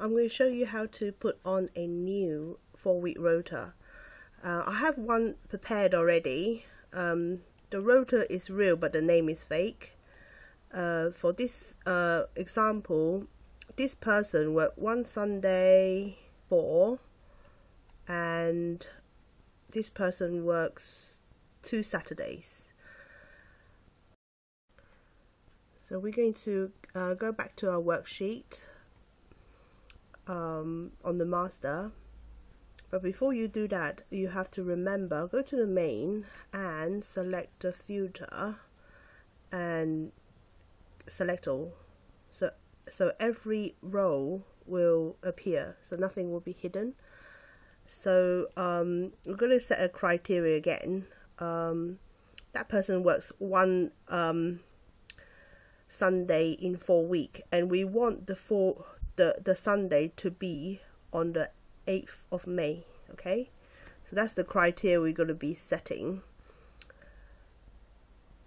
I'm going to show you how to put on a new 4-week rota. I have one prepared already. The rota is real but the name is fake. For this example, this person worked one Sunday 4 and this person works 2 Saturdays. So we're going to go back to our worksheet on the master, but before you do that, you have to remember, go to the main and select the filter and select all, so every row will appear, so nothing will be hidden. So we're going to set a criteria again. That person works one Sunday in 4 weeks, and we want the Sunday to be on the 8th of May. Okay, so that's the criteria we're going to be setting.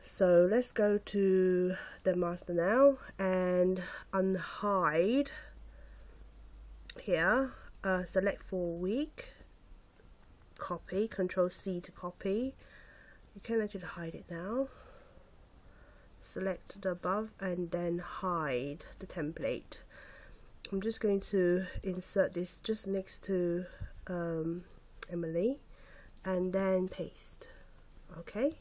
So let's go to the master now and unhide here. Select 4 week, copy, Control C to copy. You can actually hide it now. Select the above and then hide the template. I'm just going to insert this just next to Emily and then paste. Okay.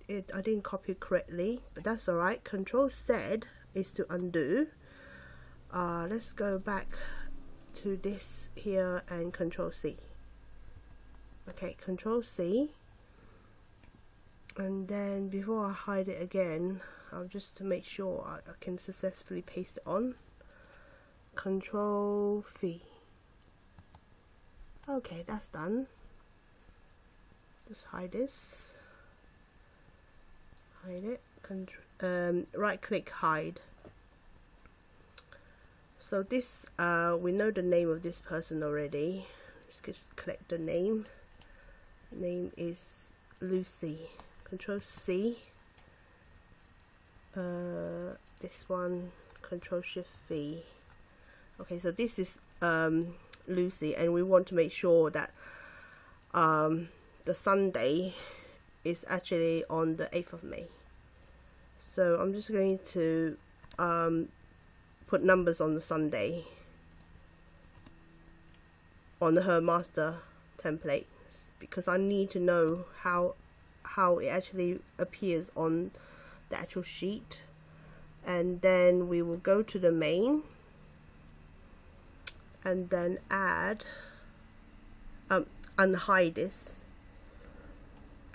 I didn't copy it correctly, but that's alright. Control Z is to undo. Let's go back to this here and Control C. Okay, Control C. And then before I hide it again, I'll just to make sure I can successfully paste it on. Control V. Okay, that's done. Just hide this. Hide it. Right click, hide. So this, we know the name of this person already. Let's just click the name. Name is Lucy. Control C. This one, Control Shift V. Okay, so this is Lucy, and we want to make sure that the Sunday is actually on the 8th of May. So I'm just going to put numbers on the Sunday on her master template, because I need to know how it actually appears on the actual sheet. And then we will go to the main and then add unhide this,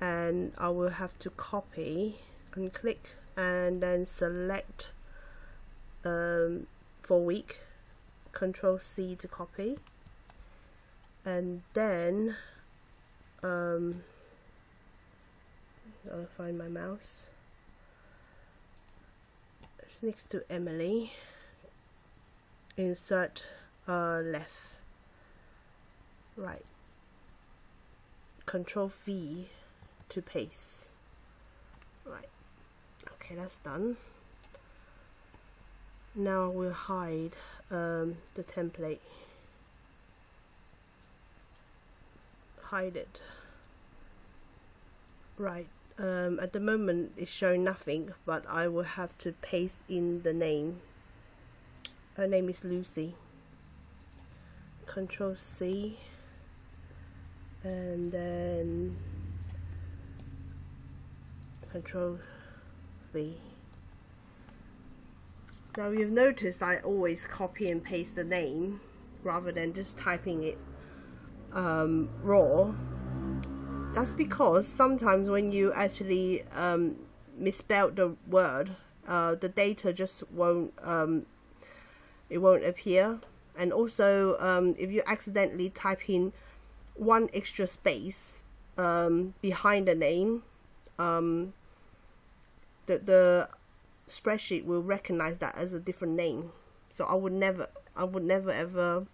and I will have to copy and click and then select 4 week, Control C to copy, and then I'll find my mouse. It's next to Emily. Insert left, right, Control V to paste. Right, okay, that's done. Now we'll hide the template. Hide it. Right, at the moment it's showing nothing, but I will have to paste in the name. Her name is Lucy. Control C and then Control V. Now you've noticed I always copy and paste the name rather than just typing it raw. That's because sometimes when you actually misspell the word, the data just won't it won't appear. And also if you accidentally type in one extra space behind the name, the spreadsheet will recognize that as a different name. So I would never ever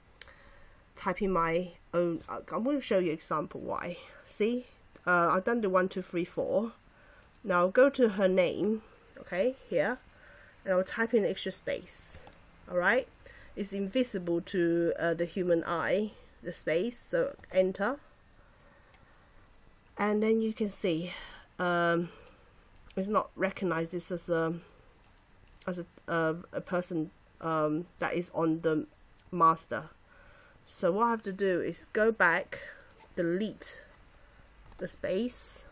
type in my own. I'm going to show you example why. See, I've done the 1 2 3 4. Now I'll go to her name, okay, here, and I'll type in extra space. Alright, it's invisible to the human eye, the space. So enter, and then you can see it's not recognized this as a person that is on the master. So what I have to do is go back, delete the space,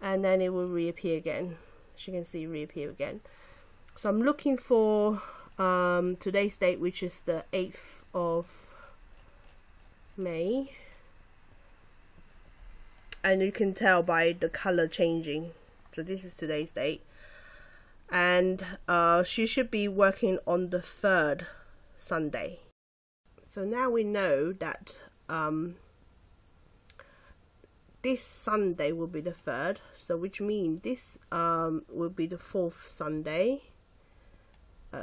and then it will reappear again. As you can see, reappear again. So I'm looking for today's date, which is the 8th of May, and you can tell by the color changing. So this is today's date, and she should be working on the 3rd Sunday. So now we know that this Sunday will be the 3rd, so which means this will be the 4th Sunday,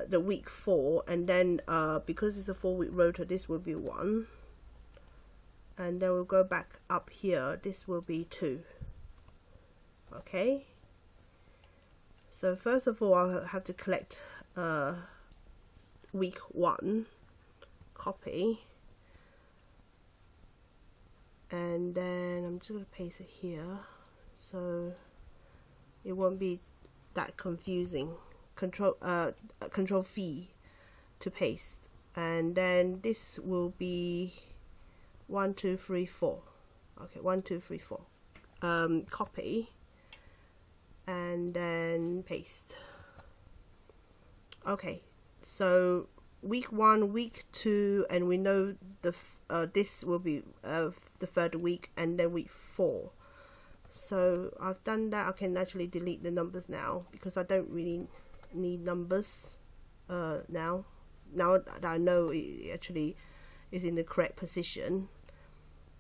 the week 4, and then because it's a 4-week rota, this will be 1, and then we'll go back up here, this will be 2. Okay, so first of all I'll have to collect week 1, copy, and then I'm just going to paste it here so it won't be that confusing. Control V to paste, and then this will be 1 2 3 4. Okay, 1 2 3 4. Copy and then paste. Okay, so week 1, week 2, and we know the this will be the 3rd week, and then week 4. So I've done that. I can actually delete the numbers now because I don't really need numbers now that I know it actually is in the correct position.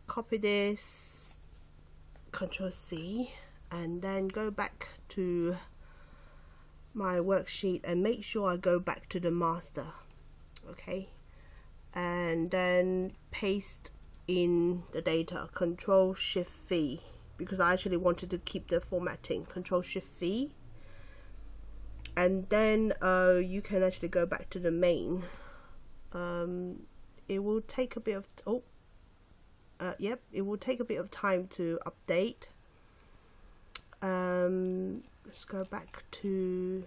Copy this, Control C, and then go back to my worksheet and make sure I go back to the master. Okay, and then paste in the data, Control Shift V, because I actually wanted to keep the formatting. Control Shift V, and then you can actually go back to the main. It will take a bit of it will take a bit of time to update. Let's go back to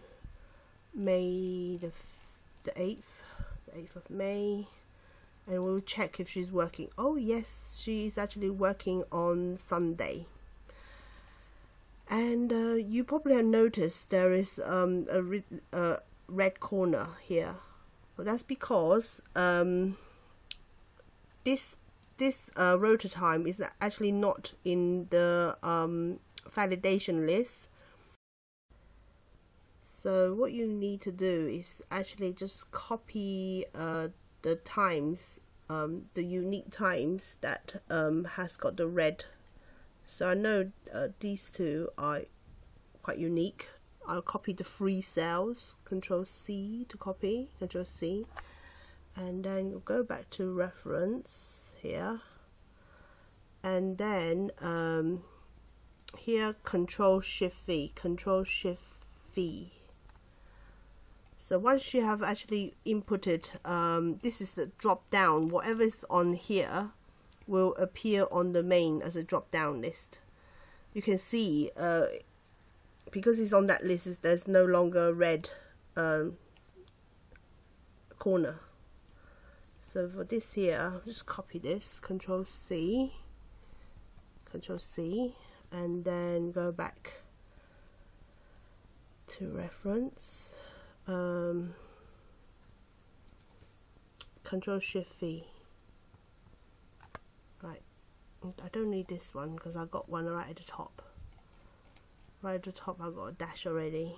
May the 8th of May, and we'll check if she's working. Oh yes, she's actually working on Sunday. And you probably have noticed there is a red corner here. Well, that's because this rota time is actually not in the validation list. So what you need to do is actually just copy the times, the unique times that has got the red. So I know these two are quite unique. I'll copy the 3 cells, Control C to copy, Control C, and then you'll go back to reference here, and then here Control Shift V, Control Shift V. So once you have actually inputted, this is the drop down, whatever is on here will appear on the main as a drop down list. You can see because it's on that list, there's no longer a red corner. So for this here, I'll just copy this, Control C, and then go back to reference, Control Shift V. Right, I don't need this one because I got one right at the top. Right at the top I got a dash already,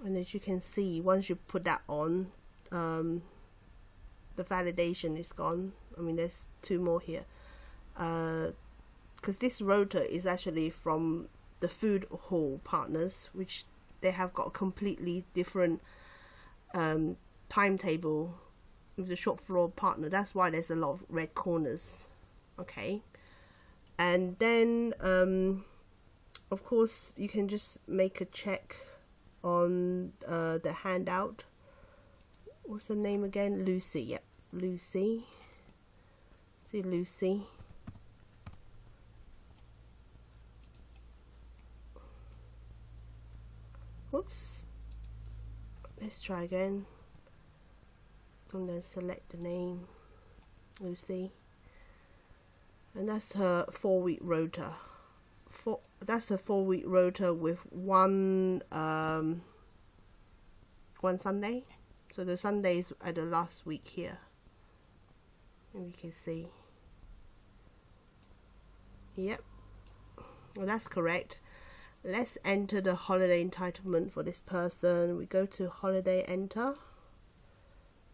and as you can see, once you put that on, the validation is gone. I mean, there's 2 more here because this rota is actually from the food hall partners, which they have got a completely different timetable with the shop floor partner. That's why there's a lot of red corners. Okay, and then of course you can just make a check on the handout. What's the name again? Lucy. Yep, Lucy. See Lucy. Whoops. Let's try again. And then select the name, Lucy. And that's her 4-week rota. That's a 4-week rota with one Sunday. So the Sundays are the last week here. And you can see. Yep. Well, that's correct. Let's enter the holiday entitlement for this person. We go to holiday enter.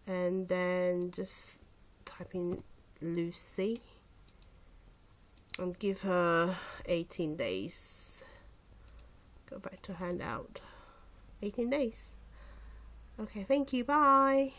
And then just type in Lucy. And give her 18 days. Go back to handout. 18 days. Okay, thank you. Bye.